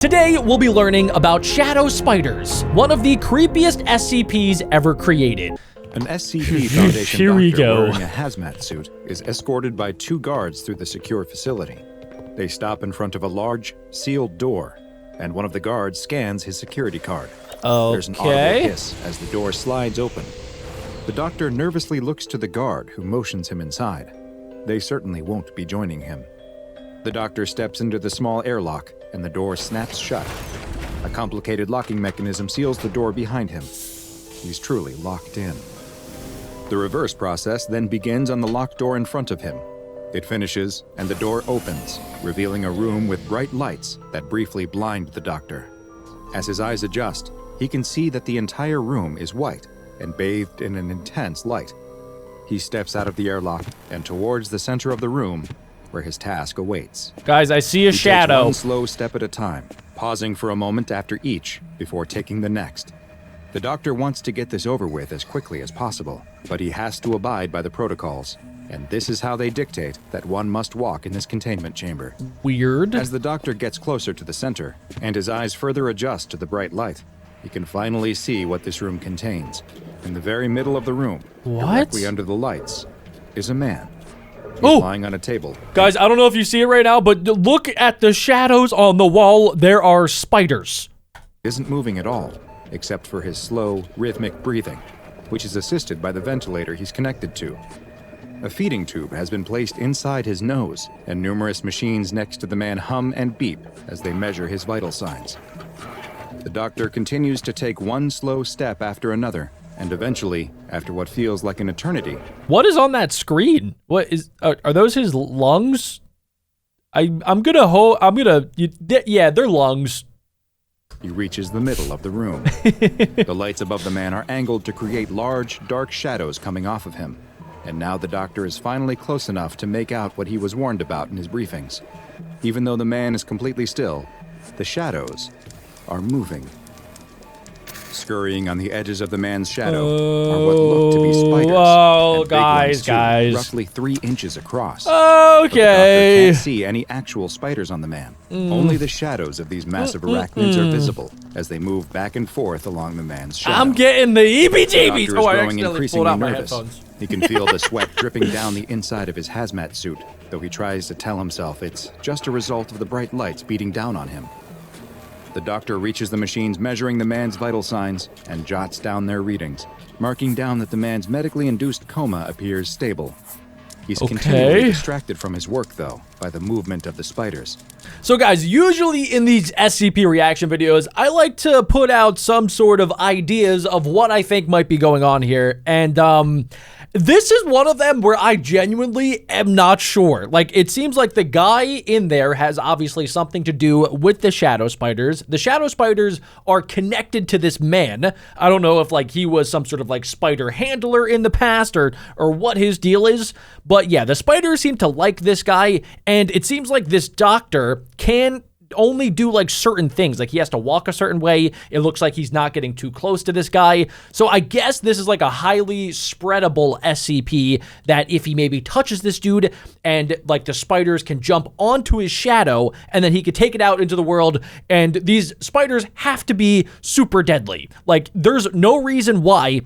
Today, we'll be learning about Shadow Spiders, one of the creepiest SCPs ever created. An SCP Foundation Here we doctor go. wearing a hazmat suit is escorted by 2 guards through the secure facility. They stop in front of a large, sealed door, and one of the guards scans his security card. There's an audible hiss as the door slides open. The doctor nervously looks to the guard, who motions him inside. They certainly won't be joining him. The doctor steps into the small airlock, and the door snaps shut. A complicated locking mechanism seals the door behind him. He's truly locked in. The reverse process then begins on the locked door in front of him. It finishes, and the door opens, revealing a room with bright lights that briefly blind the doctor. As his eyes adjust, he can see that the entire room is white and bathed in an intense light. He steps out of the airlock and towards the center of the room, where his task awaits. Guys, I see a He shadow. takes one slow step at a time, pausing for a moment after each before taking the next. The doctor wants to get this over with as quickly as possible, but he has to abide by the protocols, and this is how they dictate that one must walk in this containment chamber. Weird. As the doctor gets closer to the center, and his eyes further adjust to the bright light, he can finally see what this room contains. In the very middle of the room, directly under the lights, is a man. He's lying on a table. Guys, I don't know if you see it right now, but look at the shadows on the wall. There are spiders. Isn't moving at all, except for his slow, rhythmic breathing, which is assisted by the ventilator he's connected to. A feeding tube has been placed inside his nose, and numerous machines next to the man hum and beep as they measure his vital signs. The doctor continues to take one slow step after another, and eventually, after what feels like an eternity... What is on that screen? What is... Are those his lungs? Yeah, they're lungs. He reaches the middle of the room. The lights above the man are angled to create large, dark shadows coming off of him. And now the doctor is finally close enough to make out what he was warned about in his briefings. Even though the man is completely still, the shadows are moving. Scurrying on the edges of the man's shadow are what look to be spiders. Oh, and big ones too, guys. roughly 3 inches across. Okay. But the doctor can't see any actual spiders on the man. Only the shadows of these massive arachnids are visible as they move back and forth along the man's shadow. I'm getting the heebie-jeebies. The doctor is growing increasingly nervous. He can feel the sweat dripping down the inside of his hazmat suit, though he tries to tell himself it's just a result of the bright lights beating down on him. The doctor reaches the machines measuring the man's vital signs and jots down their readings, marking down that the man's medically induced coma appears stable. He's continually distracted from his work, though, by the movement of the spiders. So guys, usually in these SCP reaction videos, I like to put out some sort of ideas of what I think might be going on here, and this is one of them where I genuinely am not sure. Like, it seems like the guy in there has obviously something to do with the Shadow Spiders. The Shadow Spiders are connected to this man. I don't know if, like, he was some sort of, like, spider handler in the past or what his deal is. But, yeah, the spiders seem to like this guy, and it seems like this doctor can only do like certain things. Like he has to walk a certain way. It looks like he's not getting too close to this guy. So I guess this is like a highly spreadable SCP that if he maybe touches this dude and like the spiders can jump onto his shadow and then he could take it out into the world, and these spiders have to be super deadly. Like there's no reason why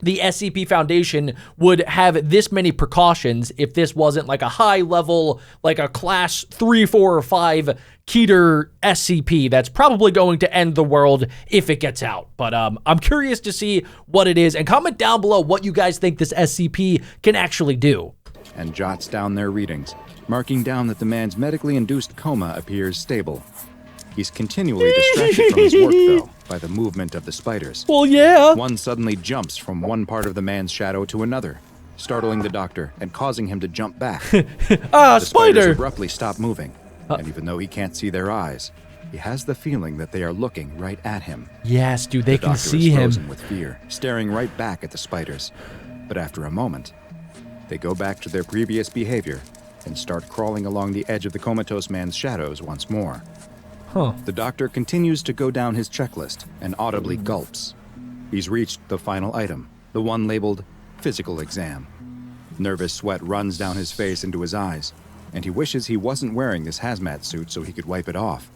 the SCP Foundation would have this many precautions if this wasn't like a high level, like a class 3, 4, or 5 Keter SCP that's probably going to end the world if it gets out. But I'm curious to see what it is, and comment down below what you guys think this SCP can actually do. And jots down their readings, marking down that the man's medically induced coma appears stable. He's continually distracted from his work, though, by the movement of the spiders. Well, yeah. One suddenly jumps from one part of the man's shadow to another, startling the doctor and causing him to jump back. The spiders abruptly stop moving, and even though he can't see their eyes, he has the feeling that they are looking right at him. Yes, dude, they can see him. The doctor is frozen with fear, staring right back at the spiders. But after a moment, they go back to their previous behavior and start crawling along the edge of the comatose man's shadows once more. The doctor continues to go down his checklist and audibly gulps. He's reached the final item, the one labeled physical exam. Nervous sweat runs down his face into his eyes, and he wishes he wasn't wearing this hazmat suit so he could wipe it off.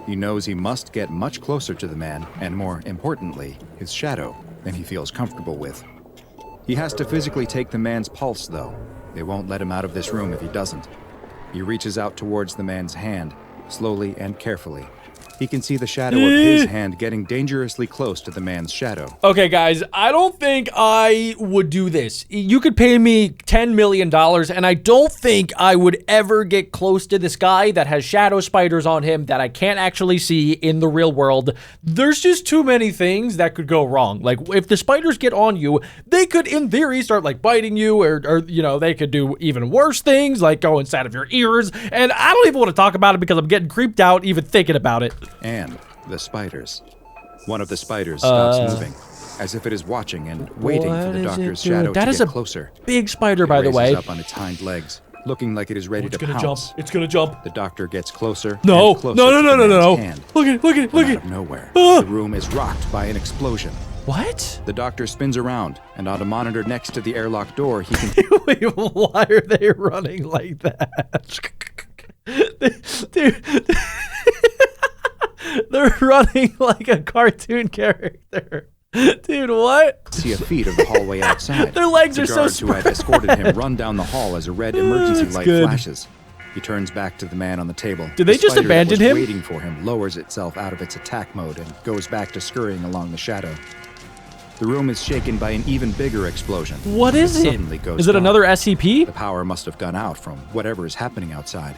He knows he must get much closer to the man, and more importantly, his shadow, than he feels comfortable with. He has to physically take the man's pulse, though. They won't let him out of this room if he doesn't. He reaches out towards the man's hand, slowly and carefully. He can see the shadow of his hand getting dangerously close to the man's shadow. Okay, guys, I don't think I would do this. You could pay me $10 million, and I don't think I would ever get close to this guy that has shadow spiders on him that I can't actually see in the real world. There's just too many things that could go wrong. Like, if the spiders get on you, they could, in theory, start, like, biting you, or you know, they could do even worse things, like go inside of your ears, and I don't even want to talk about it because I'm getting creeped out even thinking about it. And the spiders. One of the spiders stops moving, as if it is watching and waiting for the doctor's shadow to get closer. Big spider, by the way. It raises up on its hind legs, looking like it is ready to pounce. It's gonna jump. The doctor gets closer. No. And closer to the man's hand. Look at. Out of nowhere, the room is rocked by an explosion. What? The doctor spins around, and on a monitor next to the airlock door, he can. Wait, why are they running like that? Dude. They're running like a cartoon character. Dude, what? See a feet of the hallway outside. Their legs are so spread. The guards who had escorted him run down the hall as a red emergency light flashes. He turns back to the man on the table. Did they just abandon him? The spider that was waiting for him lowers itself out of its attack mode and goes back to scurrying along the shadow. The room is shaken by an even bigger explosion. What is it? Is it another SCP? The power must have gone out from whatever is happening outside.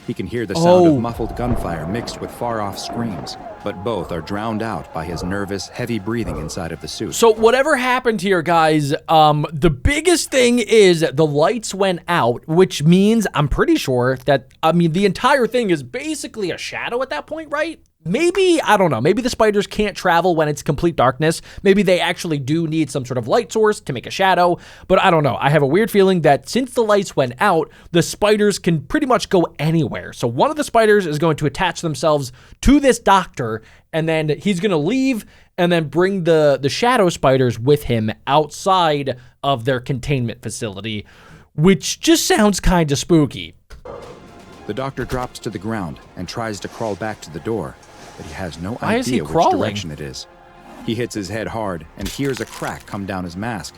He can hear the sound of muffled gunfire mixed with far-off screams, but both are drowned out by his nervous, heavy breathing inside of the suit. So whatever happened here, guys, the biggest thing is the lights went out, which means I'm pretty sure that, the entire thing is basically a shadow at that point, right? Maybe, I don't know, maybe the spiders can't travel when it's complete darkness. Maybe they actually do need some sort of light source to make a shadow, but I don't know. I have a weird feeling that since the lights went out, the spiders can pretty much go anywhere. So one of the spiders is going to attach themselves to this doctor, and then he's going to leave and then bring the shadow spiders with him outside of their containment facility, which just sounds kind of spooky. The doctor drops to the ground and tries to crawl back to the door, but he has no Why is he idea which crawling? direction it is. He hits his head hard and hears a crack come down his mask.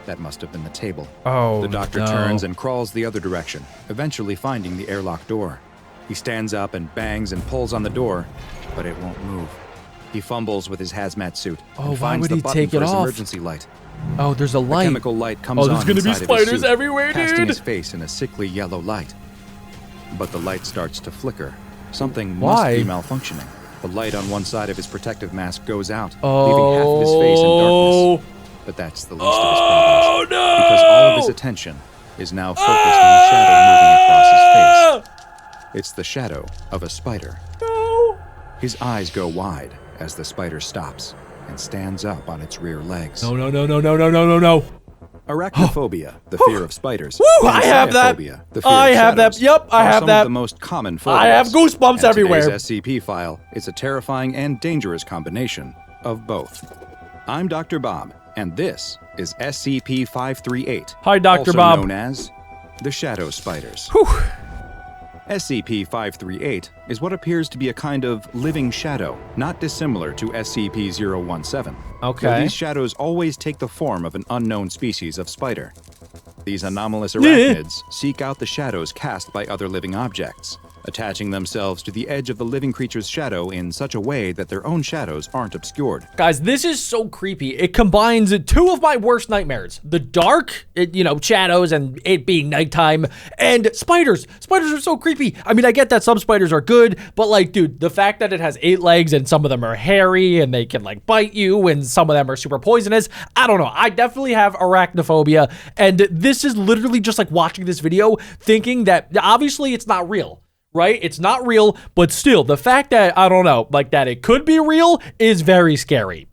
That must have been the table. Oh, the doctor turns and crawls the other direction, eventually finding the airlock door. He stands up and bangs and pulls on the door, but it won't move. He fumbles with his hazmat suit and finds the button for his emergency light. Oh, there's a light. The chemical light comes on there's gonna be inside of his spiders suit, everywhere, casting dude. his face in a sickly yellow light. But the light starts to flicker. Something must be malfunctioning. The light on one side of his protective mask goes out, leaving half of his face in darkness. But that's the least of his problems. No! Because all of his attention is now focused on the shadow moving across his face. It's the shadow of a spider. No! His eyes go wide as the spider stops and stands up on its rear legs. No. Arachnophobia, the fear of spiders. Woo! I have that. I have that. Yep, I have some that. Of the most common phobias. I have goosebumps and everywhere. Today's SCP file is a terrifying and dangerous combination of both. I'm Dr. Bob, and this is SCP-538. Hi, Dr. Bob. Also known as the Shadow Spiders. Whew. SCP-538 is what appears to be a kind of living shadow, not dissimilar to SCP-017. Okay. Though these shadows always take the form of an unknown species of spider. These anomalous arachnids seek out the shadows cast by other living objects, attaching themselves to the edge of the living creature's shadow in such a way that their own shadows aren't obscured. Guys, this is so creepy. It combines two of my worst nightmares. The dark, shadows and it being nighttime, and spiders. Spiders are so creepy. I mean, I get that some spiders are good, but like, dude, the fact that it has 8 legs and some of them are hairy and they can like bite you and some of them are super poisonous. I don't know. I definitely have arachnophobia, and this is literally just like watching this video thinking that obviously it's not real. Right? It's not real, but still, the fact that, I don't know, like that it could be real is very scary.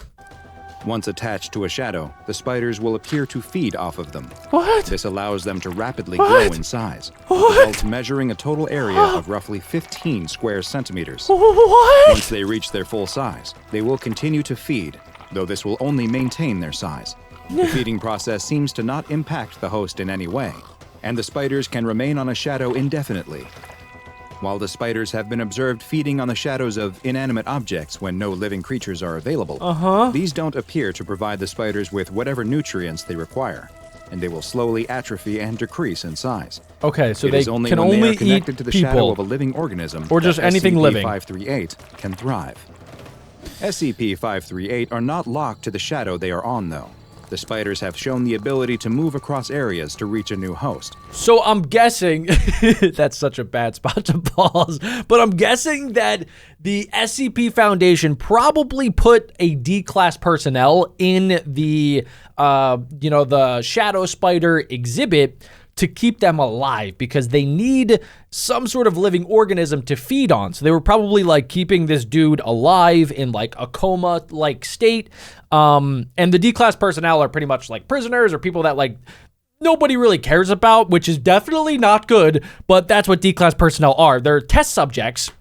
Once attached to a shadow, the spiders will appear to feed off of them. What? This allows them to rapidly grow in size, with adults measuring a total area of roughly 15 square centimeters. What? Once they reach their full size, they will continue to feed, though this will only maintain their size. The feeding process seems to not impact the host in any way, and the spiders can remain on a shadow indefinitely. While the spiders have been observed feeding on the shadows of inanimate objects when no living creatures are available, these don't appear to provide the spiders with whatever nutrients they require, and they will slowly atrophy and decrease in size. Okay, so they only can when only they are connected eat to the people. shadow of a living organism Or just that anything living. SCP-538 can thrive. SCP-538 are not locked to the shadow they are on, though. The spiders have shown the ability to move across areas to reach a new host. So I'm guessing, that's such a bad spot to pause, but I'm guessing that the SCP Foundation probably put a D-class personnel in the, the Shadow Spider exhibit to keep them alive because they need some sort of living organism to feed on. So they were probably like keeping this dude alive in like a coma-like state. And the D-class personnel are pretty much like prisoners or people that like nobody really cares about, which is definitely not good, but that's what D-class personnel are. They're test subjects.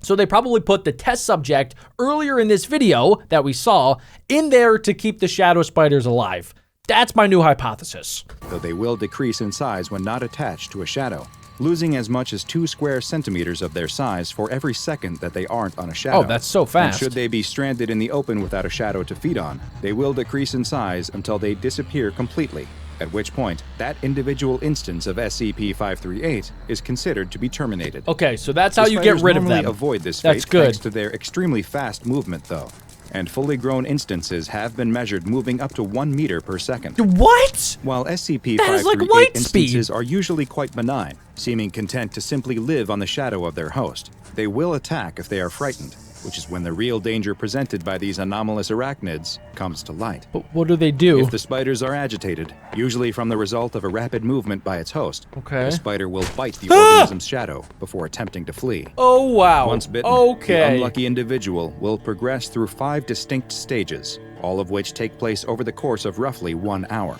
So they probably put the test subject earlier in this video that we saw in there to keep the Shadow Spiders alive. That's my new hypothesis. Though they will decrease in size when not attached to a shadow, losing as much as 2 square centimeters of their size for every second that they aren't on a shadow. Oh, that's so fast. And should they be stranded in the open without a shadow to feed on, they will decrease in size until they disappear completely, at which point that individual instance of SCP-538 is considered to be terminated. Okay, so that's how you get rid of them. Avoid this fate That's good. thanks to their extremely fast movement, though. And fully grown instances have been measured moving up to 1 meter per second. What? While SCP-538 That is like light instances speed. are usually quite benign, seeming content to simply live on the shadow of their host, they will attack if they are frightened, which is when the real danger presented by these anomalous arachnids comes to light. But what do they do? If the spiders are agitated, usually from the result of a rapid movement by its host, Okay. the spider will bite the organism's shadow before attempting to flee. Oh, wow. Once bitten, Okay. the unlucky individual will progress through 5 distinct stages, all of which take place over the course of roughly 1 hour.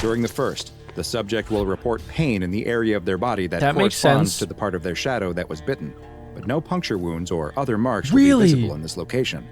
During the first, the subject will report pain in the area of their body that makes corresponds sense. to the part of their shadow that was bitten, but no puncture wounds or other marks will Really? be visible in this location.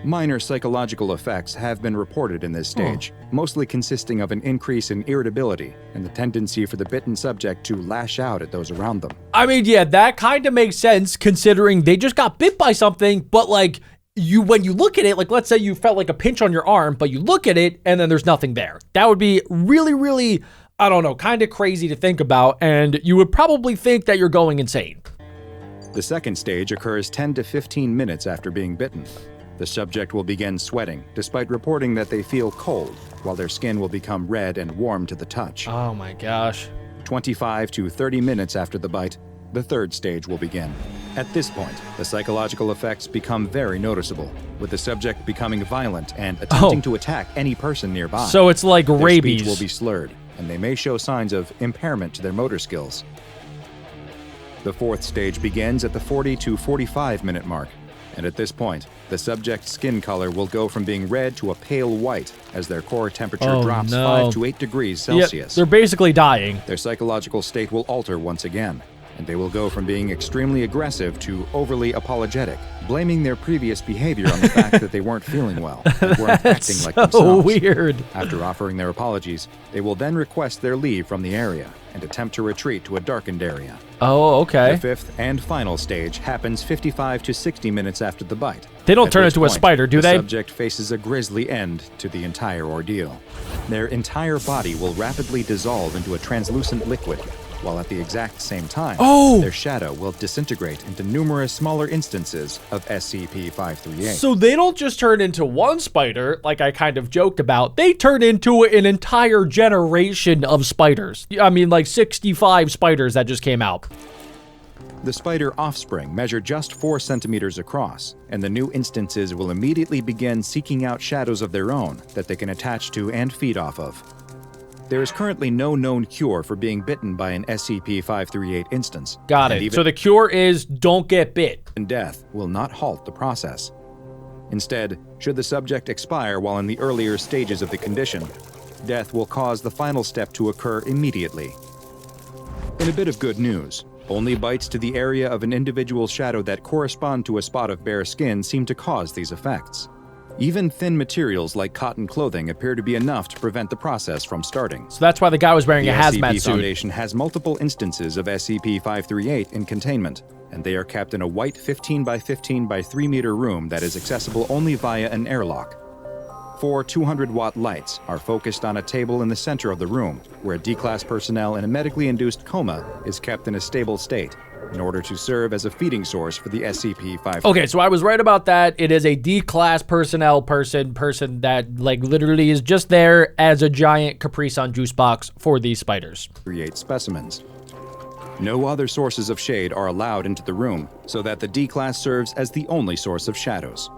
Minor psychological effects have been reported in this stage, mostly consisting of an increase in irritability and the tendency for the bitten subject to lash out at those around them. I mean, yeah, that kind of makes sense considering they just got bit by something, but like when you look at it, like let's say you felt like a pinch on your arm, but you look at it and then there's nothing there. That would be really, really, I don't know, kind of crazy to think about, and you would probably think that you're going insane. The second stage occurs 10 to 15 minutes after being bitten. The subject will begin sweating, despite reporting that they feel cold, while their skin will become red and warm to the touch. Oh my gosh. 25 to 30 minutes after the bite, the third stage will begin. At this point, the psychological effects become very noticeable, with the subject becoming violent and attempting to attack any person nearby. So it's like Their rabies. speech will be slurred, and they may show signs of impairment to their motor skills. The fourth stage begins at the 40 to 45 minute mark, and at this point, the subject's skin color will go from being red to a pale white as their core temperature drops 5 to 8 degrees Celsius. Yep, they're basically dying. Their psychological state will alter once again, and they will go from being extremely aggressive to overly apologetic, blaming their previous behavior on the fact that they weren't feeling well and weren't acting like So themselves. weird. After offering their apologies, they will then request their leave from the area and attempt to retreat to a darkened area. Oh, okay. The fifth and final stage happens 55 to 60 minutes after the bite. They don't At turn which into a point, spider, do they? The subject faces a grisly end to the entire ordeal. Their entire body will rapidly dissolve into a translucent liquid, while at the exact same time, their shadow will disintegrate into numerous smaller instances of SCP-538. So they don't just turn into one spider, like I kind of joked about. They turn into an entire generation of spiders. I mean, like 65 spiders that just came out. The spider offspring measure just 4 centimeters across, and the new instances will immediately begin seeking out shadows of their own that they can attach to and feed off of. There is currently no known cure for being bitten by an SCP-538 instance. Got and it. even So the cure is don't get bit. death will not halt the process. Instead, should the subject expire while in the earlier stages of the condition, death will cause the final step to occur immediately. In a bit of good news, only bites to the area of an individual's shadow that correspond to a spot of bare skin seem to cause these effects. Even thin materials like cotton clothing appear to be enough to prevent the process from starting. So that's why the guy was wearing a hazmat The SCP suit. Foundation has multiple instances of SCP-538 in containment, and they are kept in a white 15 by 15 by 3 meter room that is accessible only via an airlock. 4 200-watt lights are focused on a table in the center of the room, where D-Class personnel in a medically induced coma is kept in a stable state, in order to serve as a feeding source for the SCP-538. Okay, so I was right about that. It is a D-Class personnel person that, like, literally is just there as a giant Capri Sun juice box for these spiders. Create specimens. No other sources of shade are allowed into the room, so that the D-Class serves as the only source of shadows.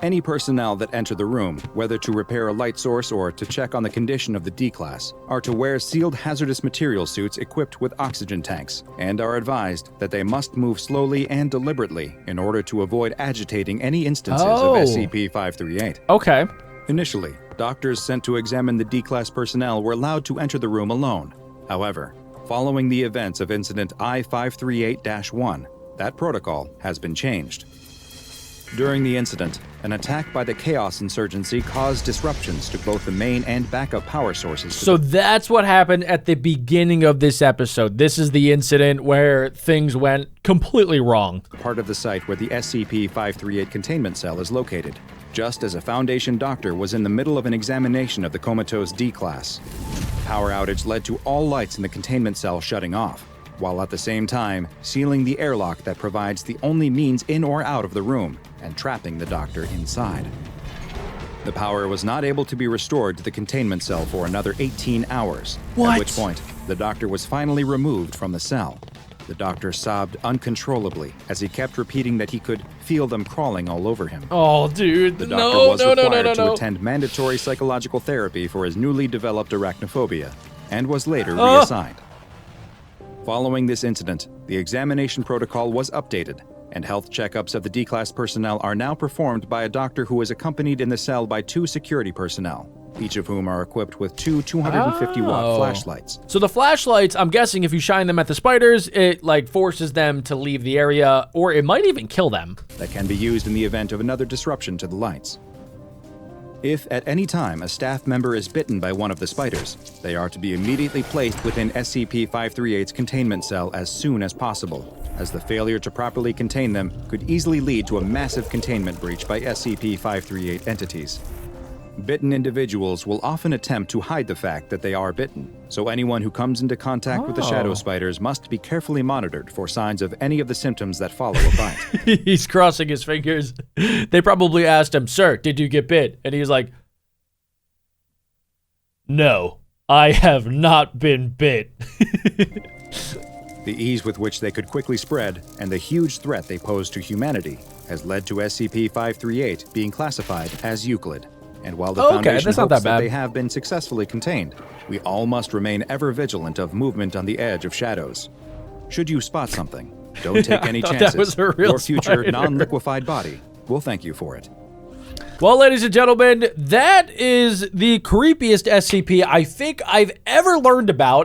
Any personnel that enter the room, whether to repair a light source or to check on the condition of the D-Class, are to wear sealed hazardous material suits equipped with oxygen tanks, and are advised that they must move slowly and deliberately in order to avoid agitating any instances of SCP-538. Okay. Initially, doctors sent to examine the D-Class personnel were allowed to enter the room alone. However, following the events of Incident I-538-1, that protocol has been changed. During the incident, an attack by the Chaos Insurgency caused disruptions to both the main and backup power sources. So that's what happened at the beginning of this episode. This is the incident where things went completely wrong. Part of the site where the SCP-538 containment cell is located, just as a Foundation doctor was in the middle of an examination of the comatose D-Class. Power outage led to all lights in the containment cell shutting off, while at the same time sealing the airlock that provides the only means in or out of the room, and trapping the doctor inside. The power was not able to be restored to the containment cell for another 18 hours, What? at which point the doctor was finally removed from the cell. The doctor sobbed uncontrollably as he kept repeating that he could feel them crawling all over him. Oh, dude. The doctor was required to No. attend mandatory psychological therapy for his newly developed arachnophobia, and was later reassigned. Following this incident, the examination protocol was updated, and health checkups of the D-Class personnel are now performed by a doctor who is accompanied in the cell by 2 security personnel, each of whom are equipped with 2 250-watt flashlights. So the flashlights, I'm guessing if you shine them at the spiders, it, like, forces them to leave the area, or it might even kill them. That can be used in the event of another disruption to the lights. If at any time a staff member is bitten by one of the spiders, they are to be immediately placed within SCP-538's containment cell as soon as possible, as the failure to properly contain them could easily lead to a massive containment breach by SCP-538 entities. Bitten individuals will often attempt to hide the fact that they are bitten, so anyone who comes into contact with the Shadow Spiders must be carefully monitored for signs of any of the symptoms that follow a bite. He's crossing his fingers. They probably asked him, "Sir, did you get bit?" And he's like, "No, I have not been bit." The ease with which they could quickly spread, and the huge threat they pose to humanity, has led to SCP-538 being classified as Euclid. And while the Foundation hopes that they have been successfully contained, we all must remain ever vigilant of movement on the edge of shadows. Should you spot something, don't take any chances. Your future non-liquefied body will thank you for it. Well, ladies and gentlemen, that is the creepiest SCP I think I've ever learned about.